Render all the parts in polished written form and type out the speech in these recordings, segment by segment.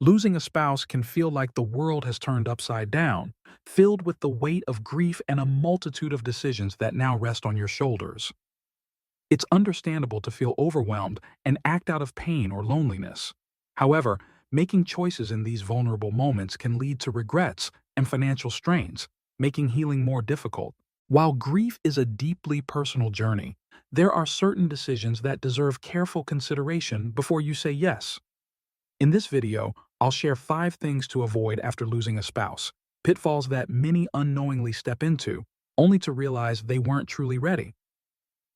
Losing a spouse can feel like the world has turned upside down, filled with the weight of grief and a multitude of decisions that now rest on your shoulders. It's understandable to feel overwhelmed and act out of pain or loneliness. However, making choices in these vulnerable moments can lead to regrets and financial strains, making healing more difficult. While grief is a deeply personal journey, there are certain decisions that deserve careful consideration before you say yes. In this video, I'll share 5 things to avoid after losing a spouse, pitfalls that many unknowingly step into, only to realize they weren't truly ready.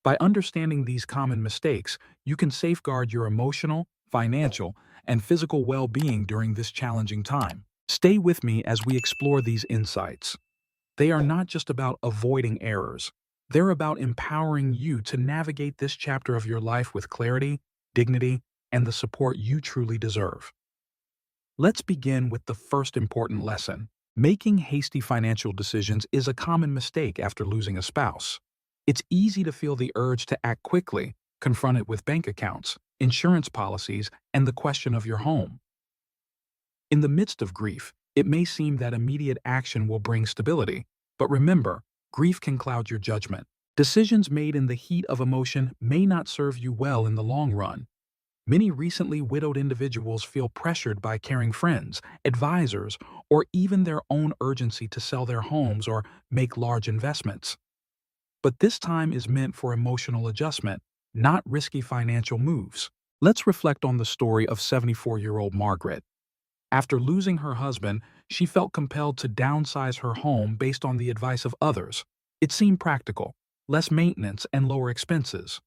By understanding these common mistakes, you can safeguard your emotional, financial, and physical well-being during this challenging time. Stay with me as we explore these insights. They are not just about avoiding errors. They're about empowering you to navigate this chapter of your life with clarity, dignity, and the support you truly deserve. Let's begin with the first important lesson. Making hasty financial decisions is a common mistake after losing a spouse. It's easy to feel the urge to act quickly, confronted with bank accounts, insurance policies, and the question of your home. In the midst of grief, it may seem that immediate action will bring stability, but remember, grief can cloud your judgment. Decisions made in the heat of emotion may not serve you well in the long run. Many recently widowed individuals feel pressured by caring friends, advisors, or even their own urgency to sell their homes or make large investments. But this time is meant for emotional adjustment, not risky financial moves. Let's reflect on the story of 74-year-old Margaret. After losing her husband, she felt compelled to downsize her home based on the advice of others. It seemed practical, less maintenance and lower expenses.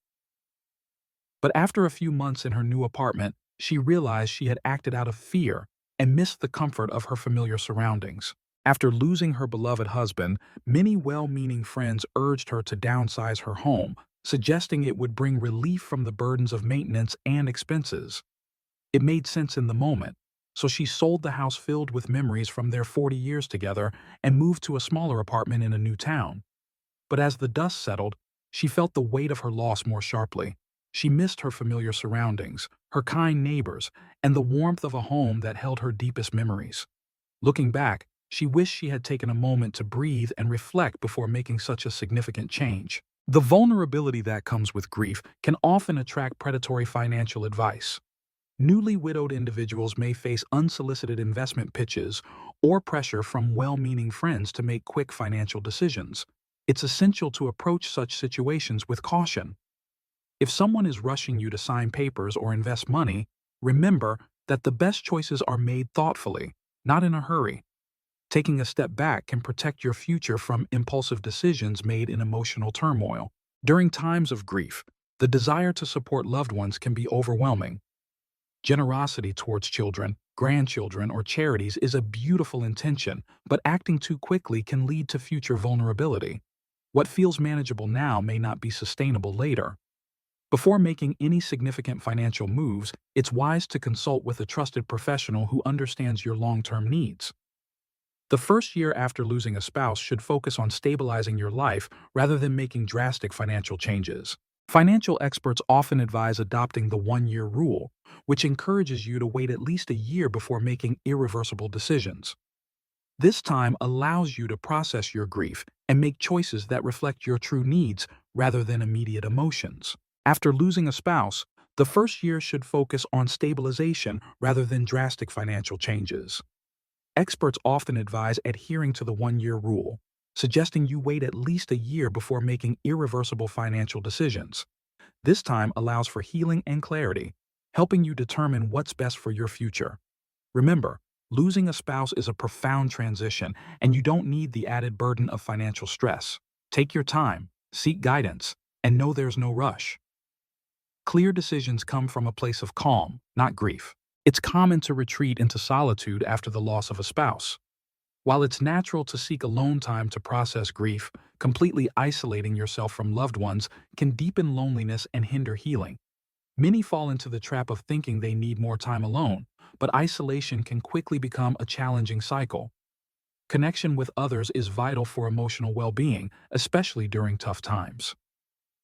But after a few months in her new apartment, she realized she had acted out of fear and missed the comfort of her familiar surroundings. After losing her beloved husband, many well-meaning friends urged her to downsize her home, suggesting it would bring relief from the burdens of maintenance and expenses. It made sense in the moment, so she sold the house filled with memories from their 40 years together and moved to a smaller apartment in a new town. But as the dust settled, she felt the weight of her loss more sharply. She missed her familiar surroundings, her kind neighbors, and the warmth of a home that held her deepest memories. Looking back, she wished she had taken a moment to breathe and reflect before making such a significant change. The vulnerability that comes with grief can often attract predatory financial advice. Newly widowed individuals may face unsolicited investment pitches or pressure from well-meaning friends to make quick financial decisions. It's essential to approach such situations with caution. If someone is rushing you to sign papers or invest money, remember that the best choices are made thoughtfully, not in a hurry. Taking a step back can protect your future from impulsive decisions made in emotional turmoil. During times of grief, the desire to support loved ones can be overwhelming. Generosity towards children, grandchildren, or charities is a beautiful intention, but acting too quickly can lead to future vulnerability. What feels manageable now may not be sustainable later. Before making any significant financial moves, it's wise to consult with a trusted professional who understands your long-term needs. The first year after losing a spouse should focus on stabilizing your life rather than making drastic financial changes. Financial experts often advise adopting the one-year rule, which encourages you to wait at least a year before making irreversible decisions. This time allows you to process your grief and make choices that reflect your true needs rather than immediate emotions. After losing a spouse, the first year should focus on stabilization rather than drastic financial changes. Experts often advise adhering to the one-year rule, suggesting you wait at least a year before making irreversible financial decisions. This time allows for healing and clarity, helping you determine what's best for your future. Remember, losing a spouse is a profound transition, and you don't need the added burden of financial stress. Take your time, seek guidance, and know there's no rush. Clear decisions come from a place of calm, not grief. It's common to retreat into solitude after the loss of a spouse. While it's natural to seek alone time to process grief, completely isolating yourself from loved ones can deepen loneliness and hinder healing. Many fall into the trap of thinking they need more time alone, but isolation can quickly become a challenging cycle. Connection with others is vital for emotional well-being, especially during tough times.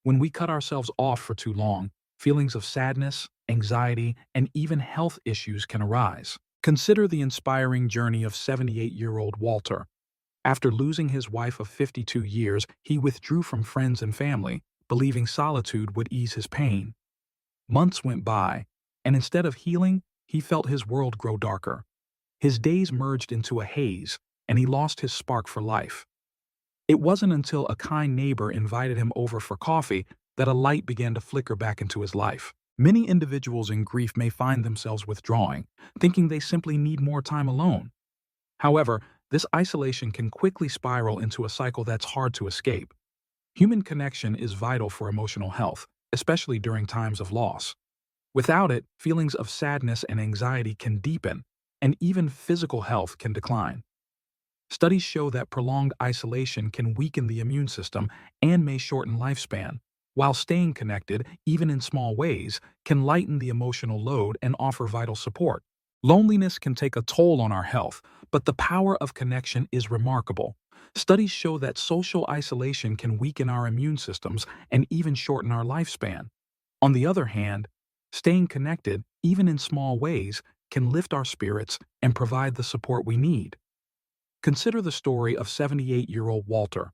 When we cut ourselves off for too long, feelings of sadness, anxiety, and even health issues can arise. Consider the inspiring journey of 78-year-old Walter. After losing his wife of 52 years, he withdrew from friends and family, believing solitude would ease his pain. Months went by, and instead of healing, he felt his world grow darker. His days merged into a haze, and he lost his spark for life. It wasn't until a kind neighbor invited him over for coffee that a light began to flicker back into his life. Many individuals in grief may find themselves withdrawing, thinking they simply need more time alone. However, this isolation can quickly spiral into a cycle that's hard to escape. Human connection is vital for emotional health, especially during times of loss. Without it, feelings of sadness and anxiety can deepen, and even physical health can decline. Studies show that prolonged isolation can weaken the immune system and may shorten lifespan, while staying connected, even in small ways, can lighten the emotional load and offer vital support. Loneliness can take a toll on our health, but the power of connection is remarkable. Studies show that social isolation can weaken our immune systems and even shorten our lifespan. On the other hand, staying connected, even in small ways, can lift our spirits and provide the support we need. Consider the story of 78-year-old Walter.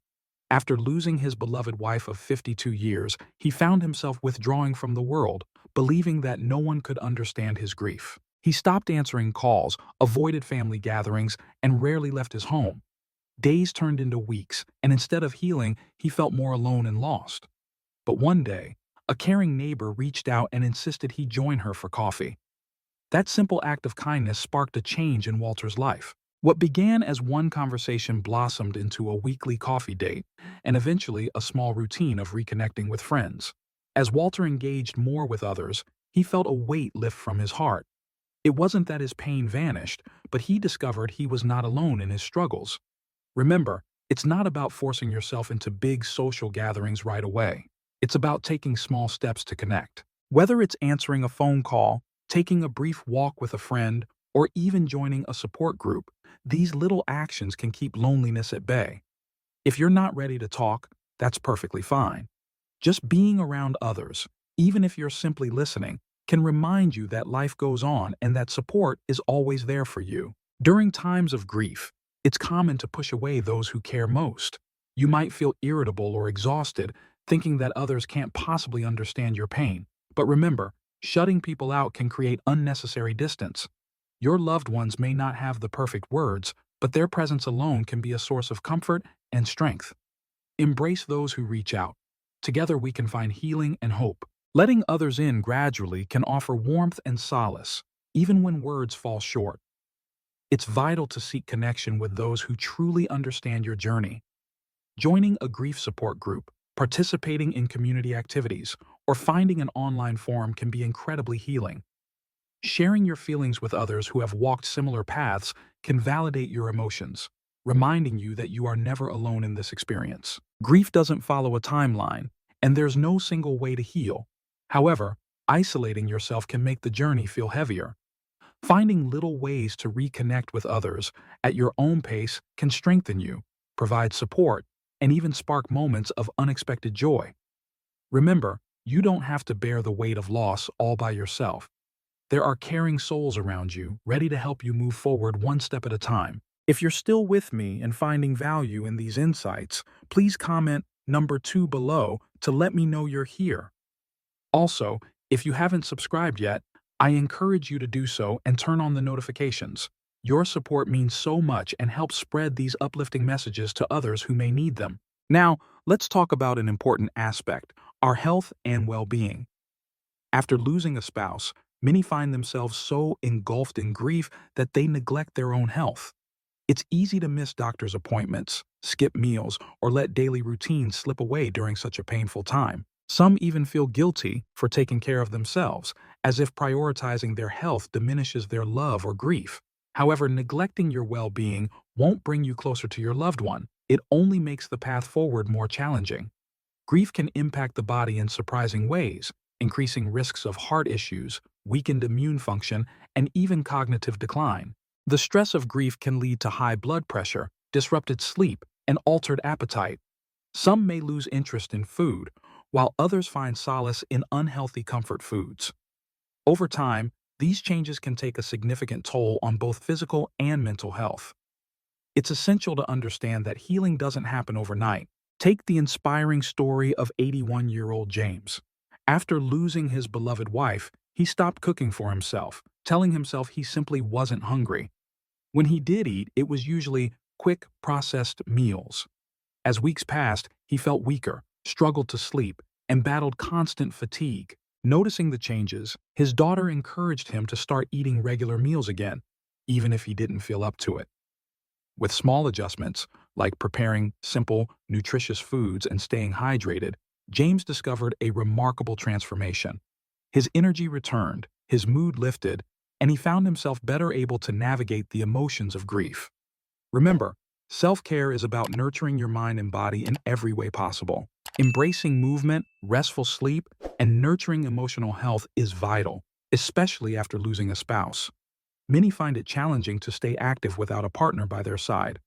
After losing his beloved wife of 52 years, he found himself withdrawing from the world, believing that no one could understand his grief. He stopped answering calls, avoided family gatherings, and rarely left his home. Days turned into weeks, and instead of healing, he felt more alone and lost. But one day, a caring neighbor reached out and insisted he join her for coffee. That simple act of kindness sparked a change in Walter's life. What began as one conversation blossomed into a weekly coffee date, and eventually a small routine of reconnecting with friends. As Walter engaged more with others, he felt a weight lift from his heart. It wasn't that his pain vanished, but he discovered he was not alone in his struggles. Remember, it's not about forcing yourself into big social gatherings right away. It's about taking small steps to connect. Whether it's answering a phone call, taking a brief walk with a friend, or even joining a support group, these little actions can keep loneliness at bay. If you're not ready to talk, that's perfectly fine. Just being around others, even if you're simply listening, can remind you that life goes on and that support is always there for you. During times of grief, it's common to push away those who care most. You might feel irritable or exhausted, thinking that others can't possibly understand your pain. But remember, shutting people out can create unnecessary distance. Your loved ones may not have the perfect words, but their presence alone can be a source of comfort and strength. Embrace those who reach out. Together we can find healing and hope. Letting others in gradually can offer warmth and solace, even when words fall short. It's vital to seek connection with those who truly understand your journey. Joining a grief support group, participating in community activities, or finding an online forum can be incredibly healing. Sharing your feelings with others who have walked similar paths can validate your emotions, reminding you that you are never alone in this experience. Grief doesn't follow a timeline, and there's no single way to heal. However, isolating yourself can make the journey feel heavier. Finding little ways to reconnect with others at your own pace can strengthen you, provide support, and even spark moments of unexpected joy. Remember, you don't have to bear the weight of loss all by yourself. There are caring souls around you, ready to help you move forward one step at a time. If you're still with me and finding value in these insights, please comment number 2 below to let me know you're here. Also, if you haven't subscribed yet, I encourage you to do so and turn on the notifications. Your support means so much and helps spread these uplifting messages to others who may need them. Now, let's talk about an important aspect, our health and well-being. After losing a spouse, many find themselves so engulfed in grief that they neglect their own health. It's easy to miss doctor's appointments, skip meals, or let daily routines slip away during such a painful time. Some even feel guilty for taking care of themselves, as if prioritizing their health diminishes their love or grief. However, neglecting your well-being won't bring you closer to your loved one. It only makes the path forward more challenging. Grief can impact the body in surprising ways, increasing risks of heart issues, weakened immune function, and even cognitive decline. The stress of grief can lead to high blood pressure, disrupted sleep, and altered appetite. Some may lose interest in food, while others find solace in unhealthy comfort foods. Over time, These changes can take a significant toll on both physical and mental health. It's essential to understand that healing doesn't happen overnight. Take the inspiring story of 81-year-old James. After losing his beloved wife, he stopped cooking for himself, telling himself he simply wasn't hungry. When he did eat, it was usually quick, processed meals. As weeks passed, he felt weaker, struggled to sleep, and battled constant fatigue. Noticing the changes, his daughter encouraged him to start eating regular meals again, even if he didn't feel up to it. With small adjustments, like preparing simple, nutritious foods and staying hydrated, James discovered a remarkable transformation. His energy returned, his mood lifted, and he found himself better able to navigate the emotions of grief. Remember, self-care is about nurturing your mind and body in every way possible. Embracing movement, restful sleep, and nurturing emotional health is vital, especially after losing a spouse. Many find it challenging to stay active without a partner by their side.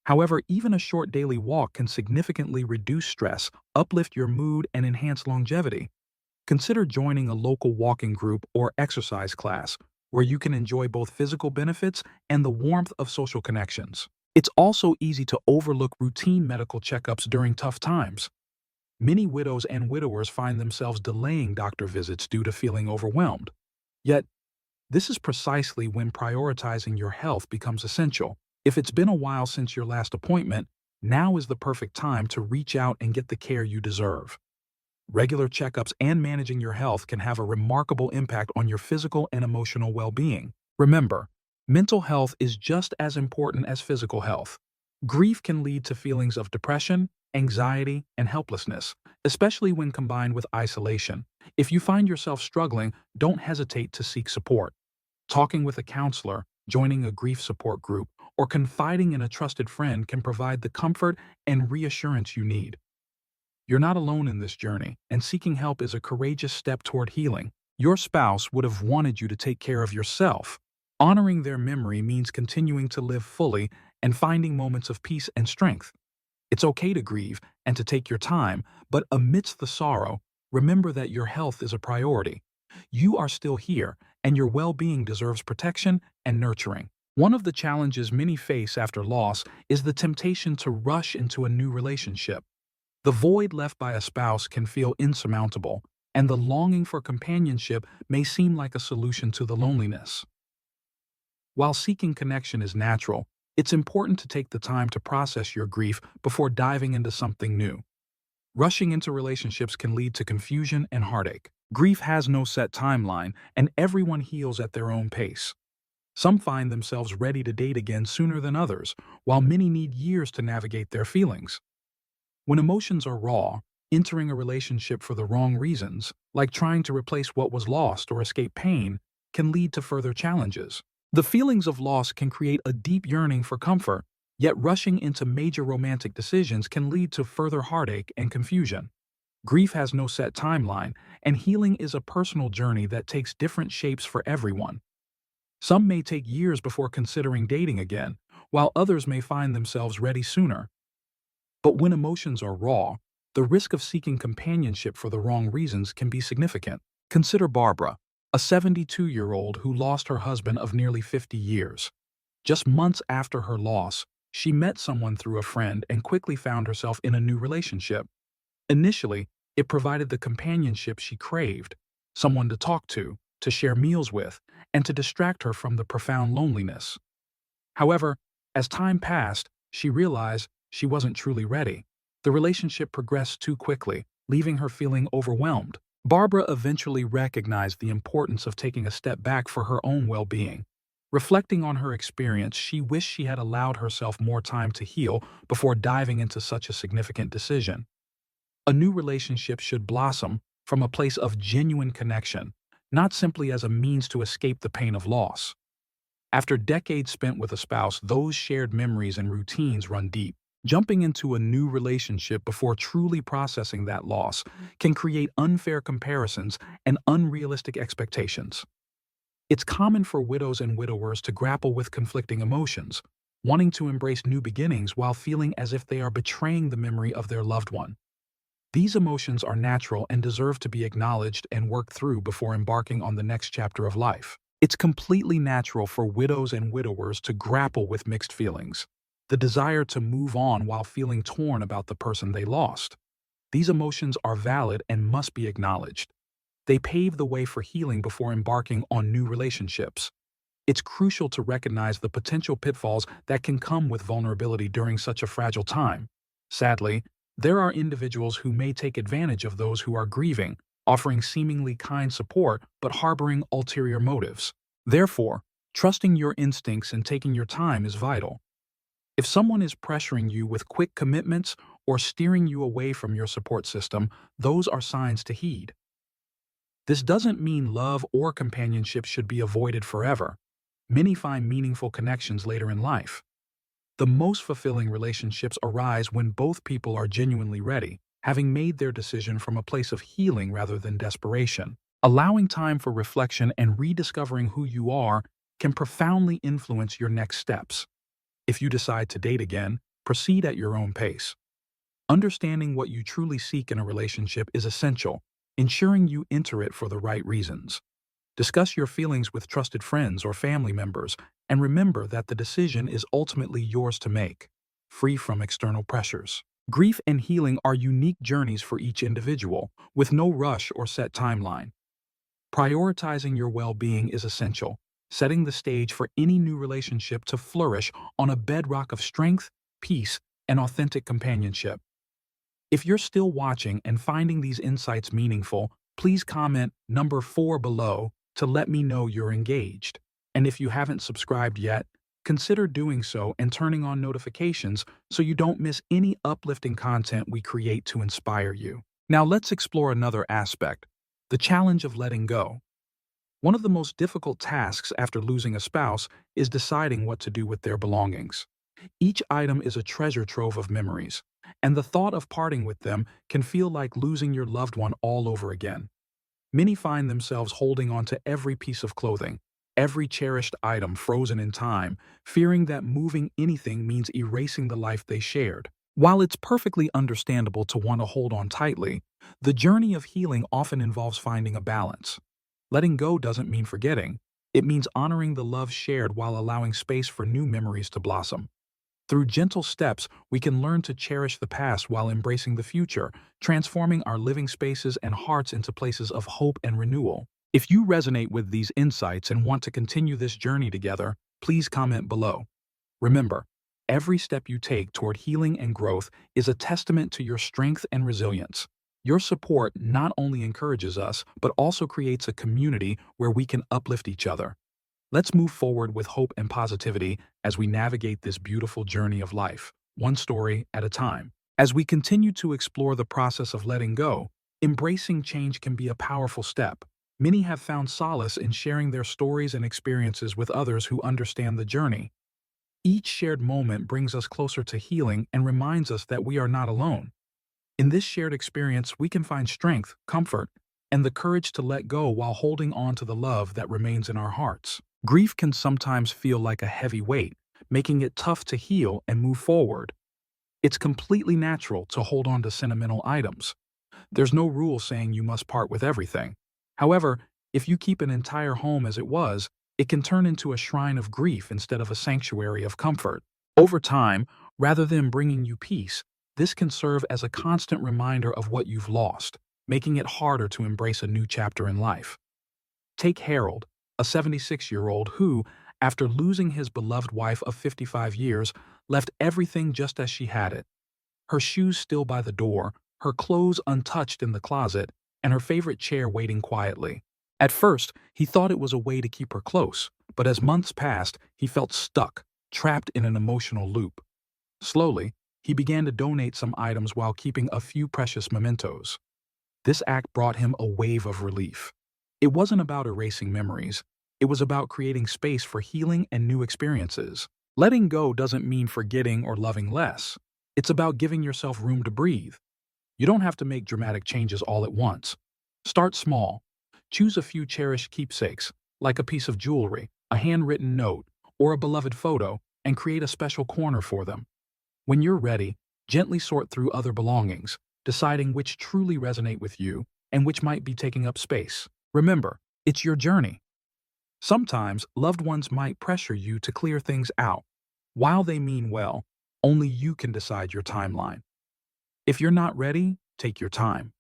However, even a short daily walk can significantly reduce stress, uplift your mood, and enhance longevity. Consider joining a local walking group or exercise class, where you can enjoy both physical benefits and the warmth of social connections. It's also easy to overlook routine medical checkups during tough times. Many widows and widowers find themselves delaying doctor visits due to feeling overwhelmed. Yet, this is precisely when prioritizing your health becomes essential. If it's been a while since your last appointment, now is the perfect time to reach out and get the care you deserve. Regular checkups and managing your health can have a remarkable impact on your physical and emotional well-being. Remember, mental health is just as important as physical health. Grief can lead to feelings of depression, anxiety, and helplessness, especially when combined with isolation. If you find yourself struggling, don't hesitate to seek support. Talking with a counselor, joining a grief support group, or confiding in a trusted friend can provide the comfort and reassurance you need. You're not alone in this journey, and seeking help is a courageous step toward healing. Your spouse would have wanted you to take care of yourself. Honoring their memory means continuing to live fully and finding moments of peace and strength. It's okay to grieve and to take your time, but amidst the sorrow, remember that your health is a priority. You are still here, and your well-being deserves protection and nurturing. One of the challenges many face after loss is the temptation to rush into a new relationship. The void left by a spouse can feel insurmountable, and the longing for companionship may seem like a solution to the loneliness. While seeking connection is natural, it's important to take the time to process your grief before diving into something new. Rushing into relationships can lead to confusion and heartache. Grief has no set timeline, and everyone heals at their own pace. Some find themselves ready to date again sooner than others, while many need years to navigate their feelings. When emotions are raw, entering a relationship for the wrong reasons, like trying to replace what was lost or escape pain, can lead to further challenges. The feelings of loss can create a deep yearning for comfort, yet rushing into major romantic decisions can lead to further heartache and confusion. Grief has no set timeline, and healing is a personal journey that takes different shapes for everyone. Some may take years before considering dating again, while others may find themselves ready sooner. But when emotions are raw, the risk of seeking companionship for the wrong reasons can be significant. Consider Barbara, a 72-year-old who lost her husband of nearly 50 years. Just months after her loss, she met someone through a friend and quickly found herself in a new relationship. Initially, it provided the companionship she craved, someone to talk to share meals with, and to distract her from the profound loneliness. However, as time passed, she realized she wasn't truly ready. The relationship progressed too quickly, leaving her feeling overwhelmed. Barbara eventually recognized the importance of taking a step back for her own well-being. Reflecting on her experience, she wished she had allowed herself more time to heal before diving into such a significant decision. A new relationship should blossom from a place of genuine connection, not simply as a means to escape the pain of loss. After decades spent with a spouse, those shared memories and routines run deep. Jumping into a new relationship before truly processing that loss can create unfair comparisons and unrealistic expectations. It's common for widows and widowers to grapple with conflicting emotions, wanting to embrace new beginnings while feeling as if they are betraying the memory of their loved one. These emotions are natural and deserve to be acknowledged and worked through before embarking on the next chapter of life. It's completely natural for widows and widowers to grapple with mixed feelings. The desire to move on while feeling torn about the person they lost. These emotions are valid and must be acknowledged. They pave the way for healing before embarking on new relationships. It's crucial to recognize the potential pitfalls that can come with vulnerability during such a fragile time. Sadly, there are individuals who may take advantage of those who are grieving, offering seemingly kind support but harboring ulterior motives. Therefore, trusting your instincts and taking your time is vital. If someone is pressuring you with quick commitments or steering you away from your support system, those are signs to heed. This doesn't mean love or companionship should be avoided forever. Many find meaningful connections later in life. The most fulfilling relationships arise when both people are genuinely ready, having made their decision from a place of healing rather than desperation. Allowing time for reflection and rediscovering who you are can profoundly influence your next steps. If you decide to date again, proceed at your own pace. Understanding what you truly seek in a relationship is essential, ensuring you enter it for the right reasons. Discuss your feelings with trusted friends or family members, and remember that the decision is ultimately yours to make, free from external pressures. Grief and healing are unique journeys for each individual, with no rush or set timeline. Prioritizing your well-being is essential, setting the stage for any new relationship to flourish on a bedrock of strength, peace, and authentic companionship. If you're still watching and finding these insights meaningful, please comment number 4 below to let me know you're engaged. And if you haven't subscribed yet, consider doing so and turning on notifications so you don't miss any uplifting content we create to inspire you. Now let's explore another aspect, the challenge of letting go. One of the most difficult tasks after losing a spouse is deciding what to do with their belongings. Each item is a treasure trove of memories, and the thought of parting with them can feel like losing your loved one all over again. Many find themselves holding on to every piece of clothing, every cherished item frozen in time, fearing that moving anything means erasing the life they shared. While it's perfectly understandable to want to hold on tightly, the journey of healing often involves finding a balance. Letting go doesn't mean forgetting. It means honoring the love shared while allowing space for new memories to blossom. Through gentle steps, we can learn to cherish the past while embracing the future, transforming our living spaces and hearts into places of hope and renewal. If you resonate with these insights and want to continue this journey together, please comment below. Remember, every step you take toward healing and growth is a testament to your strength and resilience. Your support not only encourages us, but also creates a community where we can uplift each other. Let's move forward with hope and positivity as we navigate this beautiful journey of life, one story at a time. As we continue to explore the process of letting go, embracing change can be a powerful step. Many have found solace in sharing their stories and experiences with others who understand the journey. Each shared moment brings us closer to healing and reminds us that we are not alone. In this shared experience, we can find strength, comfort, and the courage to let go while holding on to the love that remains in our hearts. Grief can sometimes feel like a heavy weight, making it tough to heal and move forward. It's completely natural to hold on to sentimental items. There's no rule saying you must part with everything. However, if you keep an entire home as it was, it can turn into a shrine of grief instead of a sanctuary of comfort. Over time, rather than bringing you peace, this can serve as a constant reminder of what you've lost, making it harder to embrace a new chapter in life. Take Harold, a 76-year-old who, after losing his beloved wife of 55 years, left everything just as she had it. Her shoes still by the door, her clothes untouched in the closet, and her favorite chair waiting quietly. At first, he thought it was a way to keep her close, but as months passed, he felt stuck, trapped in an emotional loop. Slowly, he began to donate some items while keeping a few precious mementos. This act brought him a wave of relief. It wasn't about erasing memories. It was about creating space for healing and new experiences. Letting go doesn't mean forgetting or loving less. It's about giving yourself room to breathe. You don't have to make dramatic changes all at once. Start small. Choose a few cherished keepsakes, like a piece of jewelry, a handwritten note, or a beloved photo, and create a special corner for them. When you're ready, gently sort through other belongings, deciding which truly resonate with you and which might be taking up space. Remember, it's your journey. Sometimes loved ones might pressure you to clear things out. While they mean well, only you can decide your timeline. If you're not ready, take your time.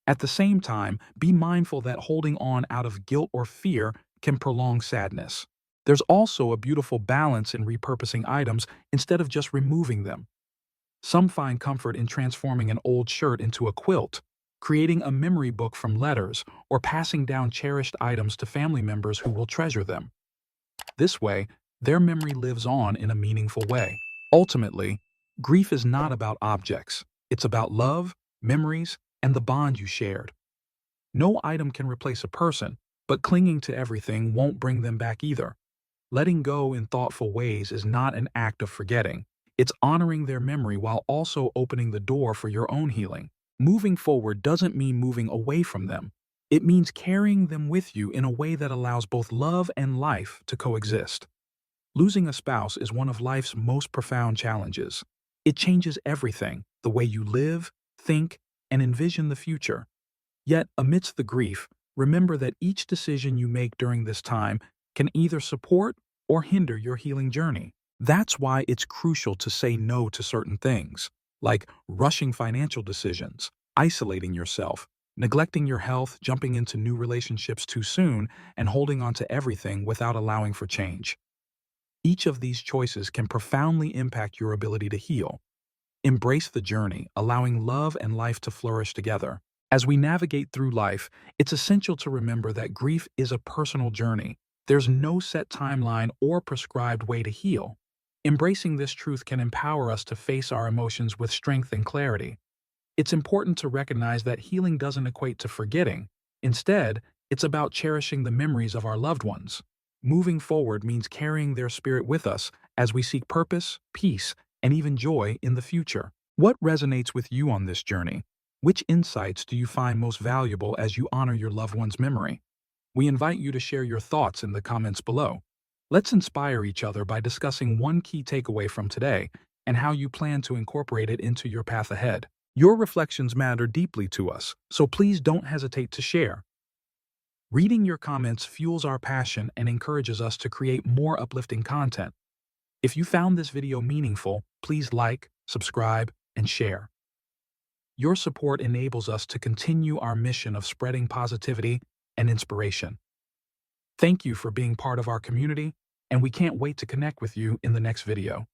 At the same time, be mindful that holding on out of guilt or fear can prolong sadness. There's also a beautiful balance in repurposing items instead of just removing them. Some find comfort in transforming an old shirt into a quilt, creating a memory book from letters, or passing down cherished items to family members who will treasure them. This way, their memory lives on in a meaningful way. Ultimately, grief is not about objects. It's about love, memories, and the bond you shared. No item can replace a person, but clinging to everything won't bring them back either. Letting go in thoughtful ways is not an act of forgetting. It's honoring their memory while also opening the door for your own healing. Moving forward doesn't mean moving away from them. It means carrying them with you in a way that allows both love and life to coexist. Losing a spouse is one of life's most profound challenges. It changes everything, the way you live, think, and envision the future. Yet, amidst the grief, remember that each decision you make during this time can either support or hinder your healing journey. That's why it's crucial to say no to certain things, like rushing financial decisions, isolating yourself, neglecting your health, jumping into new relationships too soon, and holding on to everything without allowing for change. Each of these choices can profoundly impact your ability to heal. Embrace the journey, allowing love and life to flourish together. As we navigate through life, it's essential to remember that grief is a personal journey. There's no set timeline or prescribed way to heal. Embracing this truth can empower us to face our emotions with strength and clarity. It's important to recognize that healing doesn't equate to forgetting. Instead, it's about cherishing the memories of our loved ones. Moving forward means carrying their spirit with us as we seek purpose, peace, and even joy in the future. What resonates with you on this journey? Which insights do you find most valuable as you honor your loved one's memory? We invite you to share your thoughts in the comments below. Let's inspire each other by discussing one key takeaway from today and how you plan to incorporate it into your path ahead. Your reflections matter deeply to us, so please don't hesitate to share. Reading your comments fuels our passion and encourages us to create more uplifting content. If you found this video meaningful, please like, subscribe, and share. Your support enables us to continue our mission of spreading positivity and inspiration. Thank you for being part of our community, and we can't wait to connect with you in the next video.